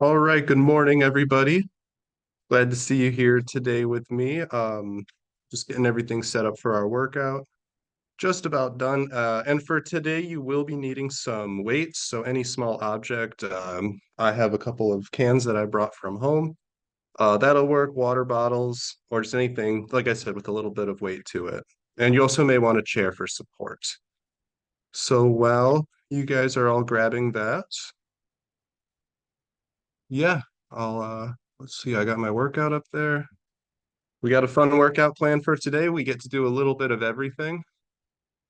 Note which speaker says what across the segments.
Speaker 1: All right, good morning, everybody. Glad to see you here today with me. Just getting everything set up for our workout. Just about done. And for today, you will be needing some weights. So any small object. I have a couple of cans that I brought from home. That'll work, water bottles, or just anything, like I said, with a little bit of weight to it. And you also may want a chair for support. So while you guys are all grabbing that, yeah, let's see, I got my workout up there. We got a fun workout plan for today. We get to do a little bit of everything,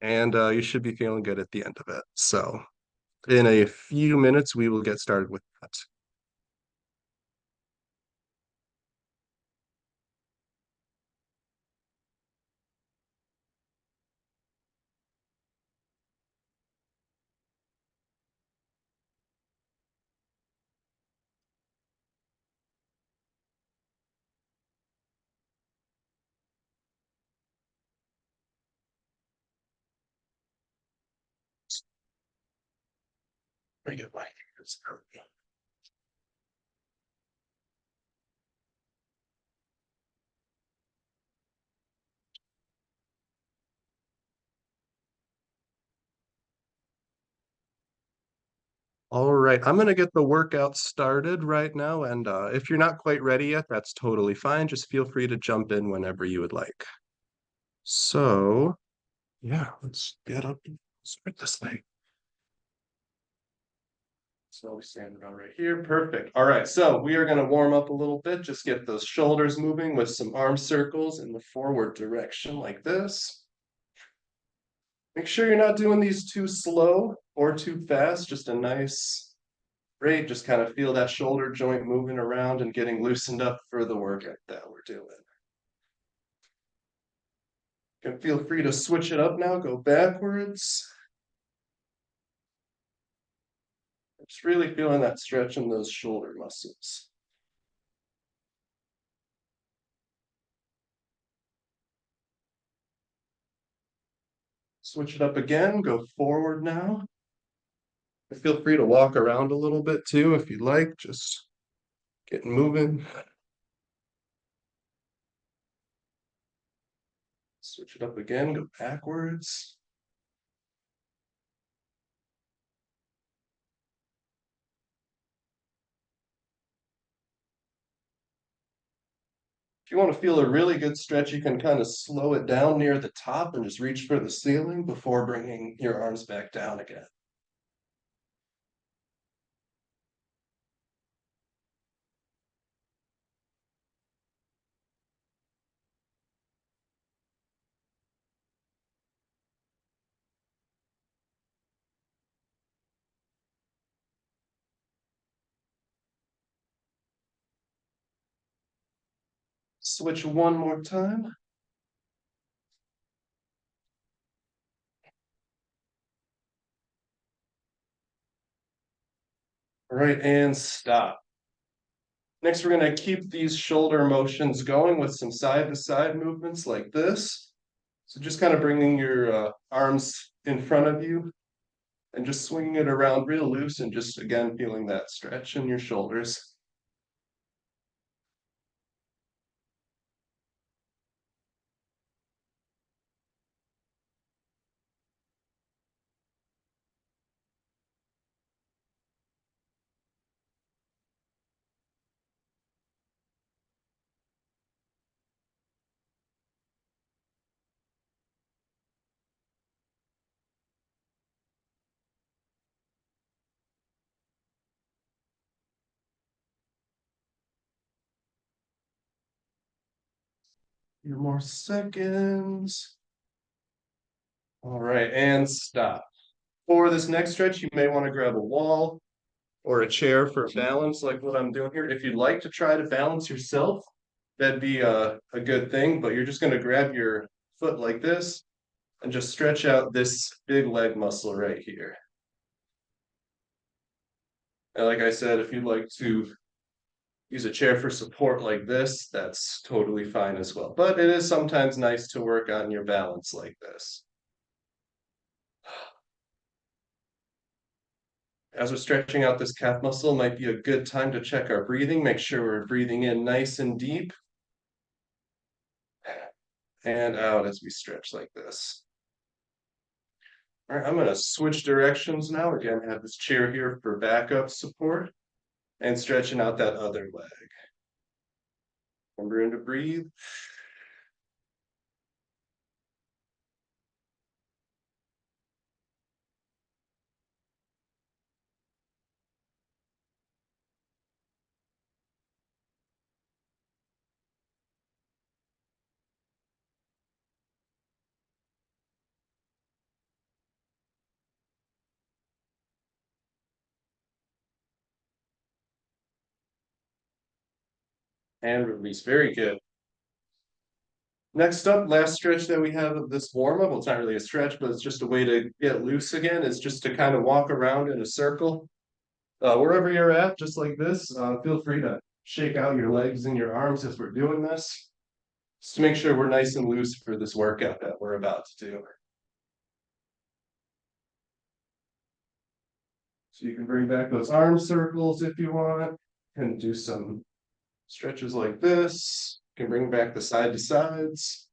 Speaker 1: and you should be feeling good at the end of it. So, in a few minutes, we will get started with that. Very good, Mike. All right, I'm gonna get the workout started right now, and if you're not quite ready yet, that's totally fine. Just feel free to jump in whenever you would like. So, yeah, let's get up and start this thing. So we stand about right here. Perfect. All right, so we are going to warm up a little bit. Just get those shoulders moving with some arm circles in the forward direction like this. Make sure you're not doing these too slow or too fast. Just a nice rate. Just kind of feel that shoulder joint moving around and getting loosened up for the workout that we're doing. You can feel free to switch it up now. Go backwards. Just really feeling that stretch in those shoulder muscles. Switch it up again. Go forward now. Feel free to walk around a little bit too if you'd like, just getting moving. Switch it up again, go backwards. If you want to feel a really good stretch, you can kind of slow it down near the top and just reach for the ceiling before bringing your arms back down again. Switch one more time. All right, and stop. Next, we're going to keep these shoulder motions going with some side-to-side movements like this. So just kind of bringing your arms in front of you and just swinging it around real loose and just again feeling that stretch in your shoulders. Few more seconds. All right, and stop. For this next stretch, you may want to grab a wall or a chair for balance, like what I'm doing here. If you'd like to try to balance yourself, that'd be a good thing, but you're just going to grab your foot like this and just stretch out this big leg muscle right here. And like I said, if you'd like to use a chair for support like this, that's totally fine as well. But it is sometimes nice to work on your balance like this. As we're stretching out this calf muscle, might be a good time to check our breathing. Make sure we're breathing in nice and deep and out as we stretch like this. All right, I'm going to switch directions now. Again, have this chair here for backup support and stretching out that other leg. Remembering to breathe. And release. Very good. Next up, last stretch that we have of this warm-up, well, it's not really a stretch, but it's just a way to get loose again, is just to kind of walk around in a circle. Wherever you're at, just like this, feel free to shake out your legs and your arms as we're doing this, just to make sure we're nice and loose for this workout that we're about to do. So you can bring back those arm circles if you want, and do some stretches like this. You can bring back the side to sides,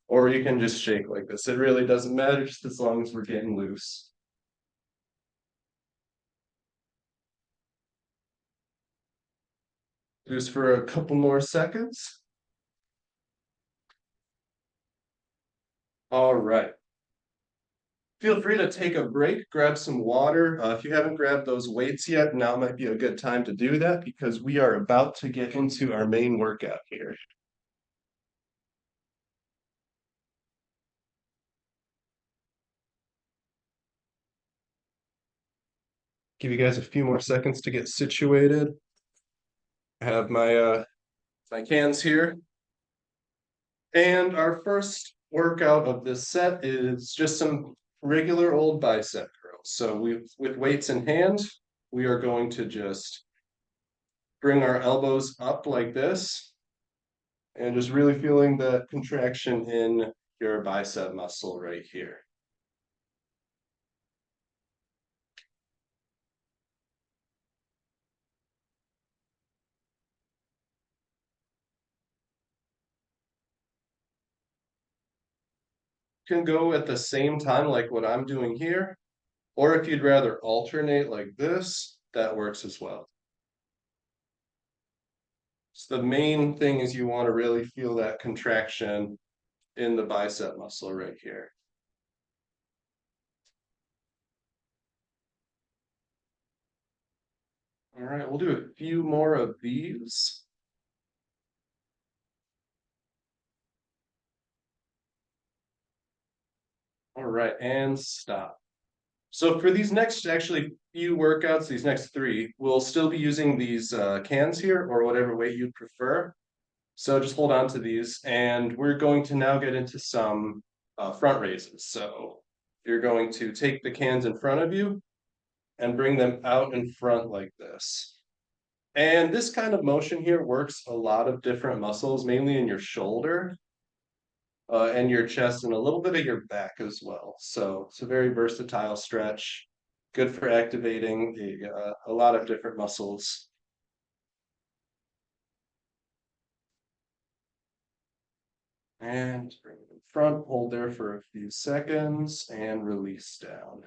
Speaker 1: or you can just shake like this. It really doesn't matter, just as long as we're getting loose. Just for a couple more seconds. All right. Feel free to take a break, grab some water. If you haven't grabbed those weights yet, now might be a good time to do that because we are about to get into our main workout here. Give you guys a few more seconds to get situated. I have my cans here. And our first workout of this set is just some regular old bicep curls. So with weights in hand, we are going to just bring our elbows up like this and just really feeling the contraction in your bicep muscle right here. You can go at the same time like what I'm doing here, or if you'd rather alternate like this, that works as well. So the main thing is you want to really feel that contraction in the bicep muscle right here. All right, we'll do a few more of these. All right, and stop. So for these next actually few workouts, these next three, we'll still be using these cans here or whatever weight you'd prefer. So just hold on to these and we're going to now get into some front raises. So you're going to take the cans in front of you and bring them out in front like this. And this kind of motion here works a lot of different muscles, mainly in your shoulder and your chest and a little bit of your back as well. So it's a very versatile stretch, good for activating a lot of different muscles. And bring it in front, hold there for a few seconds and release down.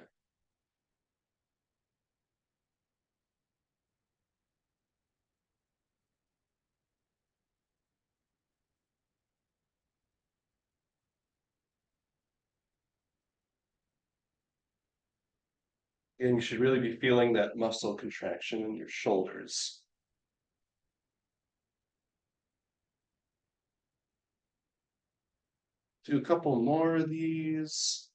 Speaker 1: And you should really be feeling that muscle contraction in your shoulders. Do a couple more of these.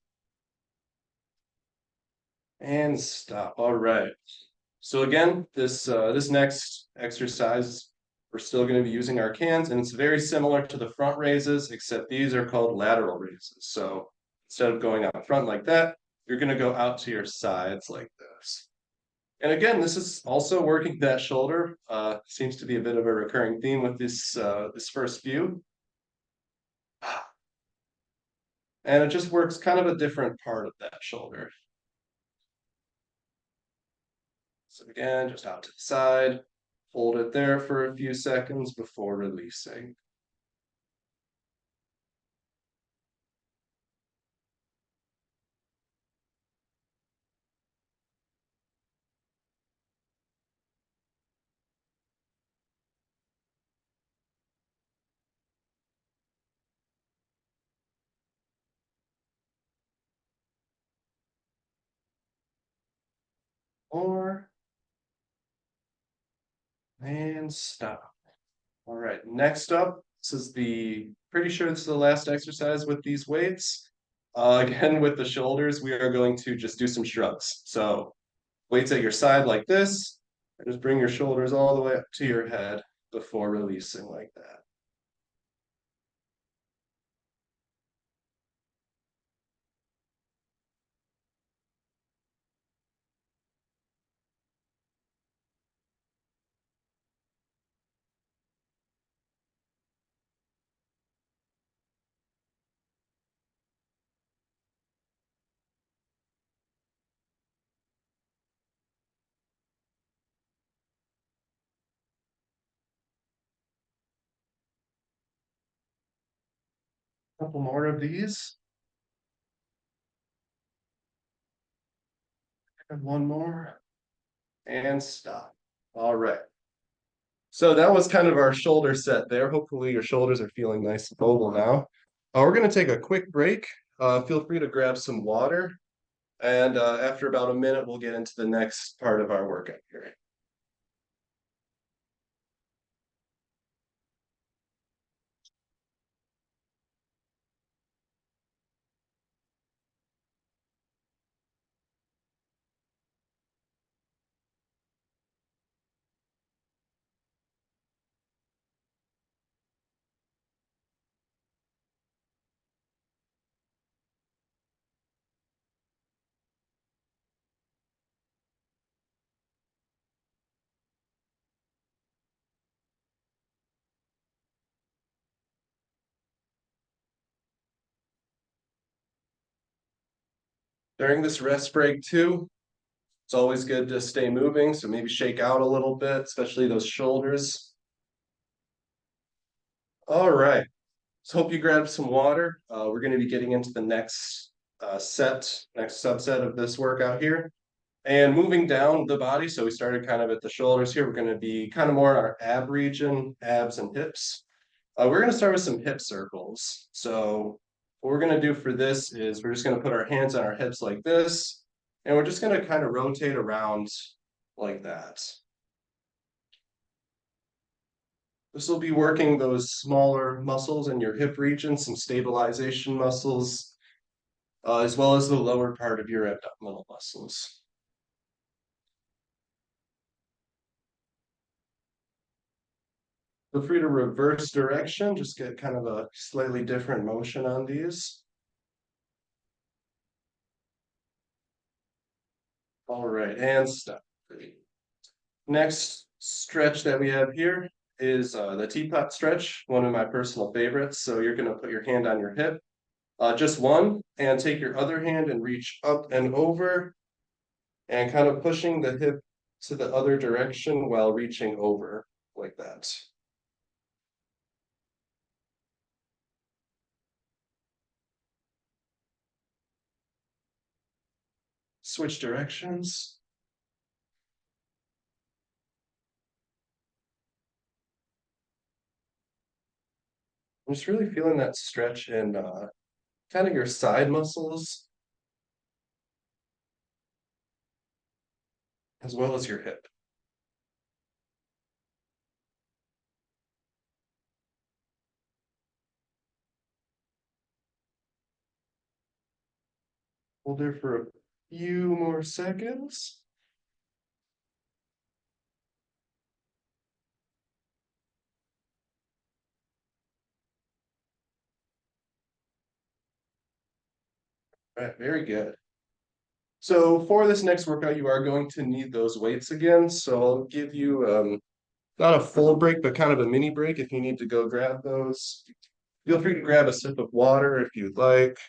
Speaker 1: And stop. All right. So again, this next exercise, we're still going to be using our cans, and it's very similar to the front raises, except these are called lateral raises. So instead of going out front like that, you're going to go out to your sides like this. And again, this is also working that shoulder. Seems to be a bit of a recurring theme with this first few. And it just works kind of a different part of that shoulder. So again, just out to the side, hold it there for a few seconds before releasing. More, and stop. All right, next up, this is pretty sure this is the last exercise with these weights. Again, with the shoulders, we are going to just do some shrugs. So weights at your side like this, and just bring your shoulders all the way up to your head before releasing like that. A couple more of these, and one more, and stop. All right. So that was kind of our shoulder set there. Hopefully your shoulders are feeling nice and mobile now. We're going to take a quick break. Feel free to grab some water. And after about a minute, we'll get into the next part of our workout here. During this rest break too, it's always good to stay moving. So maybe shake out a little bit, especially those shoulders. All right. So hope you grabbed some water. We're going to be getting into the next subset of this workout here. And moving down the body, so we started kind of at the shoulders here. We're going to be kind of more in our ab region, abs and hips. We're going to start with some hip circles. So what we're going to do for this is we're just going to put our hands on our hips like this, and we're just going to kind of rotate around like that. This will be working those smaller muscles in your hip region, some stabilization muscles, as well as the lower part of your abdominal muscles. Feel free to reverse direction, just get kind of a slightly different motion on these. All right, and stop. Next stretch that we have here is the teapot stretch, one of my personal favorites. So you're going to put your hand on your hip, just one, and take your other hand and reach up and over and kind of pushing the hip to the other direction while reaching over like that. Switch directions. I'm just really feeling that stretch in kind of your side muscles as well as your hip. Hold there for a few more seconds. All right, very good. So for this next workout, you are going to need those weights again. So I'll give you not a full break, but kind of a mini break if you need to go grab those. Feel free to grab a sip of water if you'd like.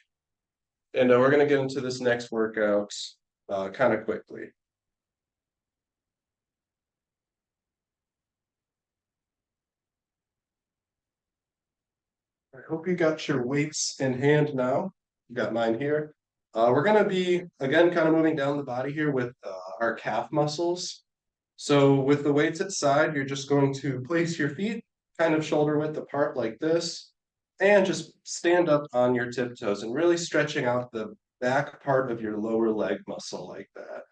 Speaker 1: And we're going to get into this next workout kind of quickly. I hope you got your weights in hand now. You got mine here. We're gonna be, again, kind of moving down the body here with our calf muscles. So with the weights at side, you're just going to place your feet kind of shoulder width apart like this, and just stand up on your tiptoes and really stretching out the back part of your lower leg muscle like that.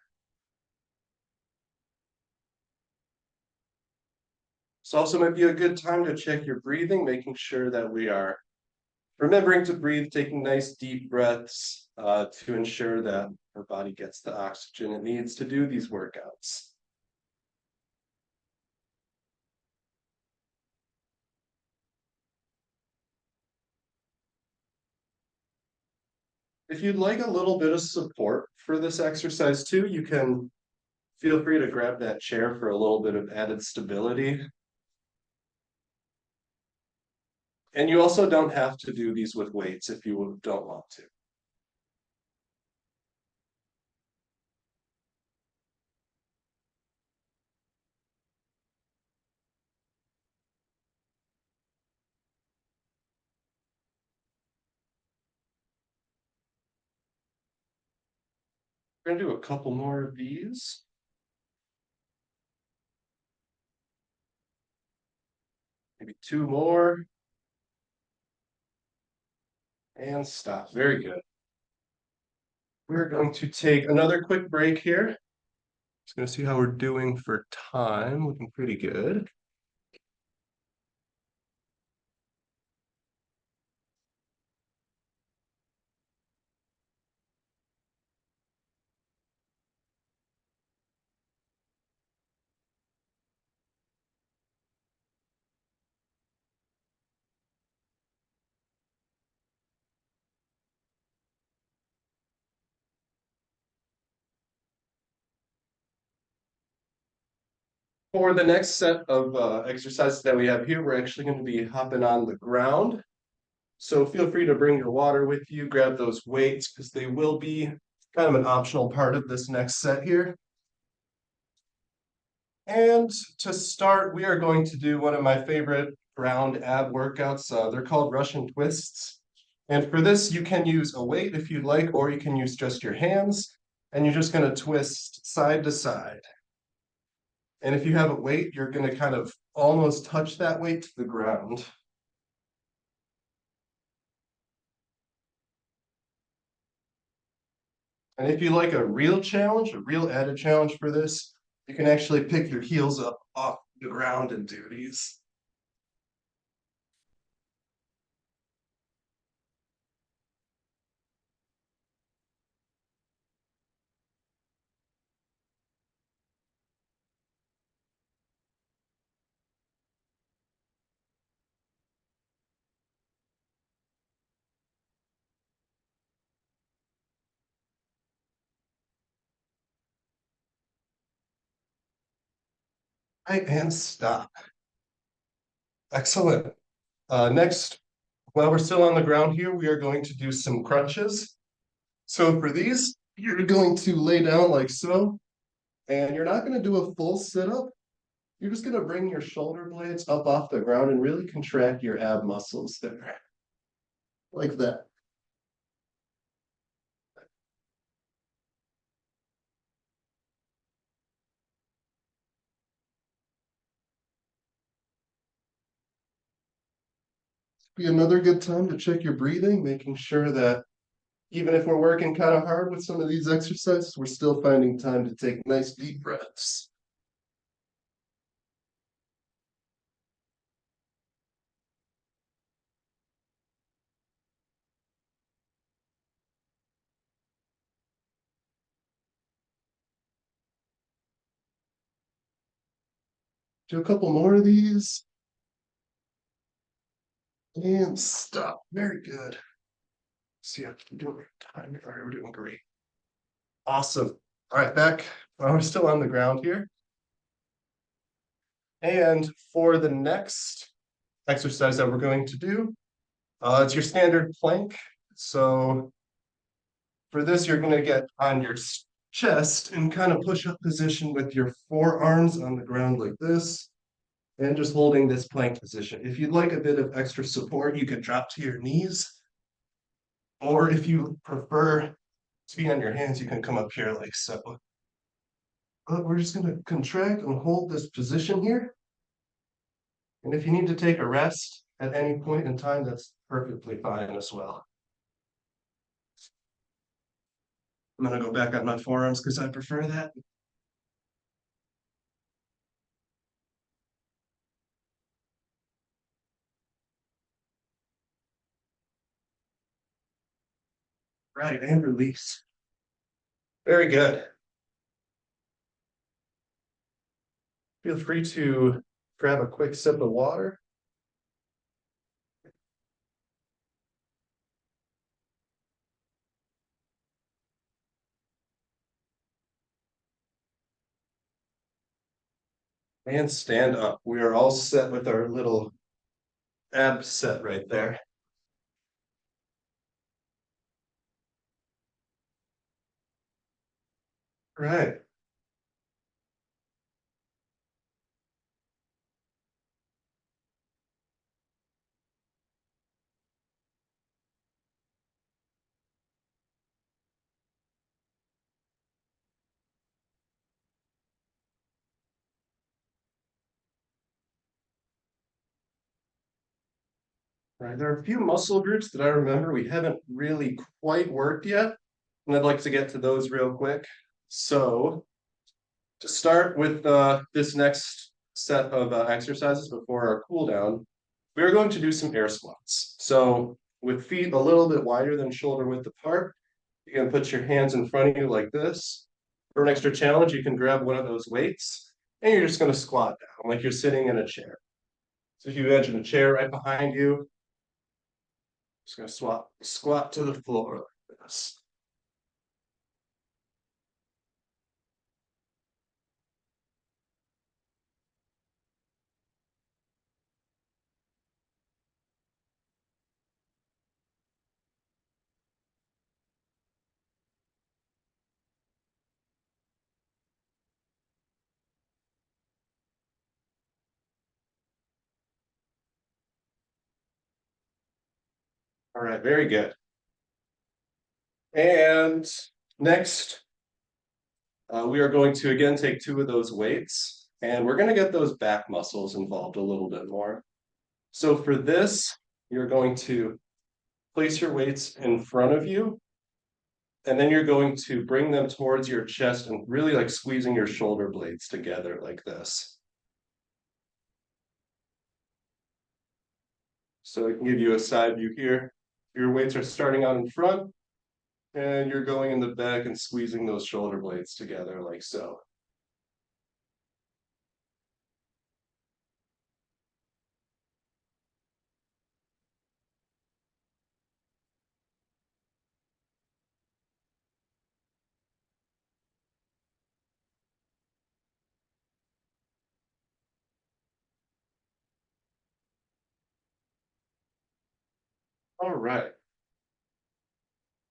Speaker 1: This also might be a good time to check your breathing, making sure that we are remembering to breathe, taking nice deep breaths to ensure that our body gets the oxygen it needs to do these workouts. If you'd like a little bit of support for this exercise too, you can feel free to grab that chair for a little bit of added stability. And you also don't have to do these with weights if you don't want to. We're gonna do a couple more of these, maybe two more, and stop. Very good. We're going to take another quick break here. Just gonna see how we're doing for time. Looking pretty good. For the next set of exercises that we have here, we're actually going to be hopping on the ground. So feel free to bring your water with you, grab those weights because they will be kind of an optional part of this next set here. And to start, we are going to do one of my favorite ground ab workouts. They're called Russian twists. And for this, you can use a weight if you'd like, or you can use just your hands. And you're just going to twist side to side. And if you have a weight, you're going to kind of almost touch that weight to the ground. And if you like a real challenge, a real added challenge for this, you can actually pick your heels up off the ground and do these. Right, and stop. Excellent. Next, while we're still on the ground here, we are going to do some crunches. So for these, you're going to lay down like so, and you're not going to do a full sit-up. You're just going to bring your shoulder blades up off the ground and really contract your ab muscles there, like that. Be another good time to check your breathing, making sure that even if we're working kind of hard with some of these exercises, we're still finding time to take nice deep breaths. Do a couple more of these and stop. Very good. See how we're doing time. All right, we're doing great. Awesome. All right, back. Well, we're still on the ground here. And for the next exercise that we're going to do, it's your standard plank. So for this, you're going to get on your chest and kind of push up position with your forearms on the ground like this. and just holding this plank position. If you'd like a bit of extra support, you can drop to your knees, or if you prefer to be on your hands, you can come up here like so. But we're just gonna contract and hold this position here. And if you need to take a rest at any point in time, that's perfectly fine as well. I'm gonna go back on my forearms because I prefer that. Right, and release. Very good. Feel free to grab a quick sip of water. And stand up. We are all set with our little ab set right there. Right. Right. There are a few muscle groups that I remember we haven't really quite worked yet, and I'd like to get to those real quick. So to start with this next set of exercises before our cool down, we are going to do some air squats. So with feet a little bit wider than shoulder width apart, you can put your hands in front of you like this. For an extra challenge, you can grab one of those weights and you're just going to squat down like you're sitting in a chair. So if you imagine a chair right behind you, just going to squat to the floor like this. All right, very good. And next, we are going to again take two of those weights and we're going to get those back muscles involved a little bit more. So for this, you're going to place your weights in front of you and then you're going to bring them towards your chest and really like squeezing your shoulder blades together like this. So I can give you a side view here. Your weights are starting out in front and you're going in the back and squeezing those shoulder blades together like so. All right.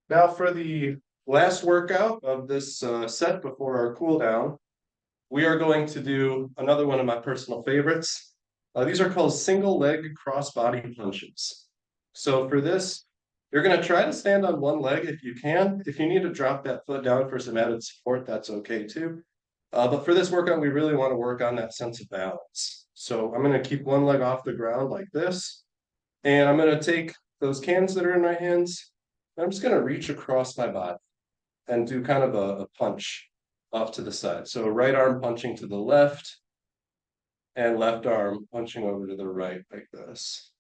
Speaker 1: Now for the last workout of this set before our cool down, we are going to do another one of my personal favorites. These are called single leg cross body punches. So for this, you're going to try to stand on one leg if you can. If you need to drop that foot down for some added support, that's okay too. But for this workout, we really want to work on that sense of balance. So I'm going to keep one leg off the ground like this. And I'm going to take those cans that are in my hands. I'm just going to reach across my body and do kind of a punch off to the side. So right arm punching to the left and left arm punching over to the right like this.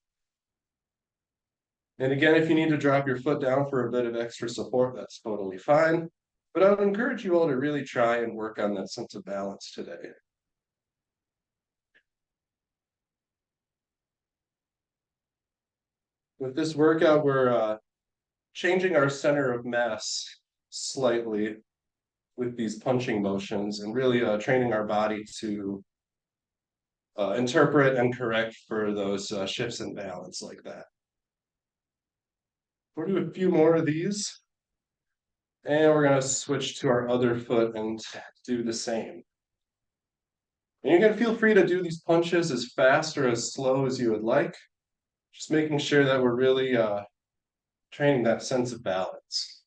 Speaker 1: And again, if you need to drop your foot down for a bit of extra support, that's totally fine. But I would encourage you all to really try and work on that sense of balance today. With this workout, we're changing our center of mass slightly with these punching motions and really training our body to interpret and correct for those shifts in balance like that. We'll do a few more of these and we're going to switch to our other foot and do the same. And you can feel free to do these punches as fast or as slow as you would like, just making sure that we're really training that sense of balance.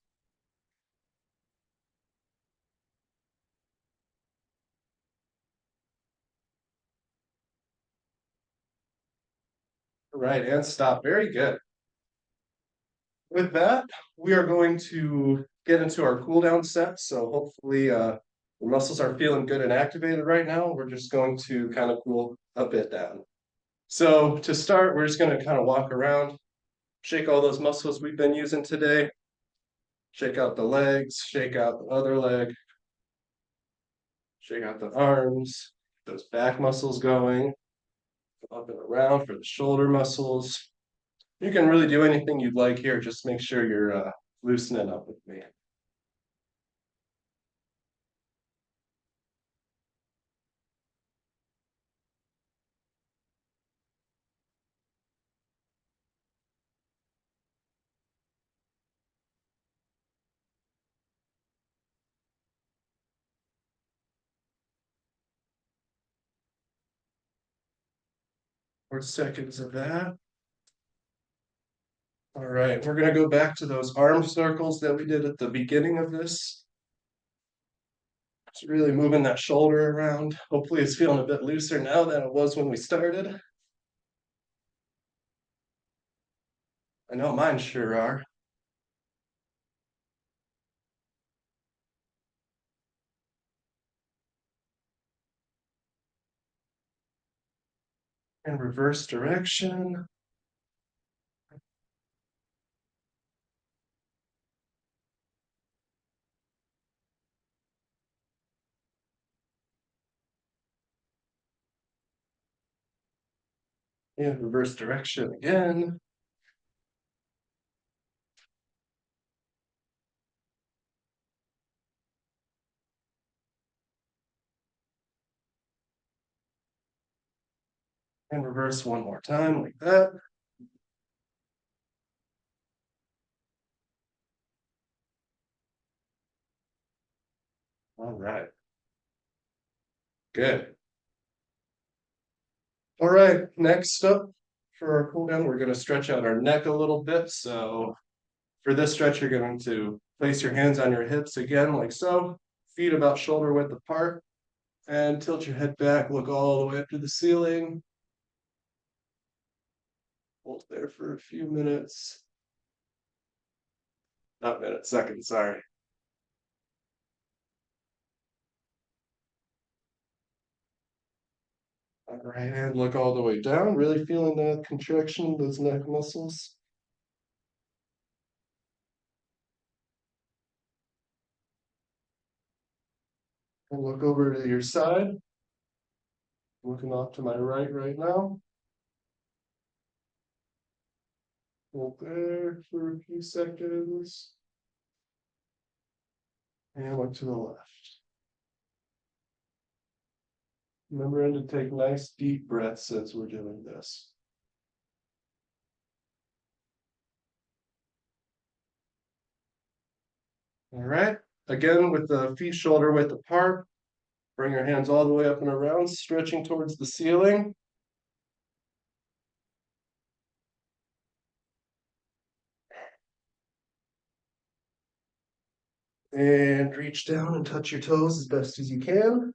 Speaker 1: Right, and stop. Very good. With that, we are going to get into our cool down set. So hopefully the muscles are feeling good and activated right now. We're just going to kind of cool a bit down. So to start, we're just going to kind of walk around, shake all those muscles we've been using today, shake out the legs, shake out the other leg, shake out the arms, those back muscles going, up and around for the shoulder muscles. You can really do anything you'd like here. Just make sure you're loosening up with me. More seconds of that. All right, we're gonna go back to those arm circles that we did at the beginning of this. Just really moving that shoulder around. Hopefully it's feeling a bit looser now than it was when we started. I know mine sure are. In reverse direction. In reverse direction again. In reverse one more time like that. All right, good. All right, next up for our cool down, we're gonna stretch out our neck a little bit. So for this stretch, you're going to place your hands on your hips again, like so, feet about shoulder width apart, and tilt your head back, look all the way up to the ceiling. Hold there for a few minutes. Not minutes, seconds, sorry. All right, and look all the way down, really feeling that contraction, those neck muscles. And look over to your side. Looking off to my right now. Hold there for a few seconds. And look to the left. Remembering to take nice deep breaths as we're doing this. All right. Again, with the feet shoulder width apart, bring your hands all the way up and around, stretching towards the ceiling. And reach down and touch your toes as best as you can.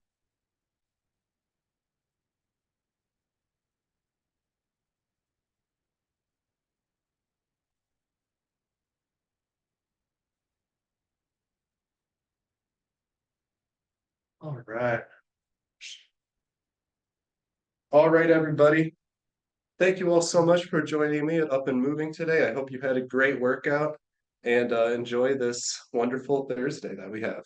Speaker 1: All right. All right, everybody. Thank you all so much for joining me at Up and Moving today. I hope you had a great workout and enjoy this wonderful Thursday that we have.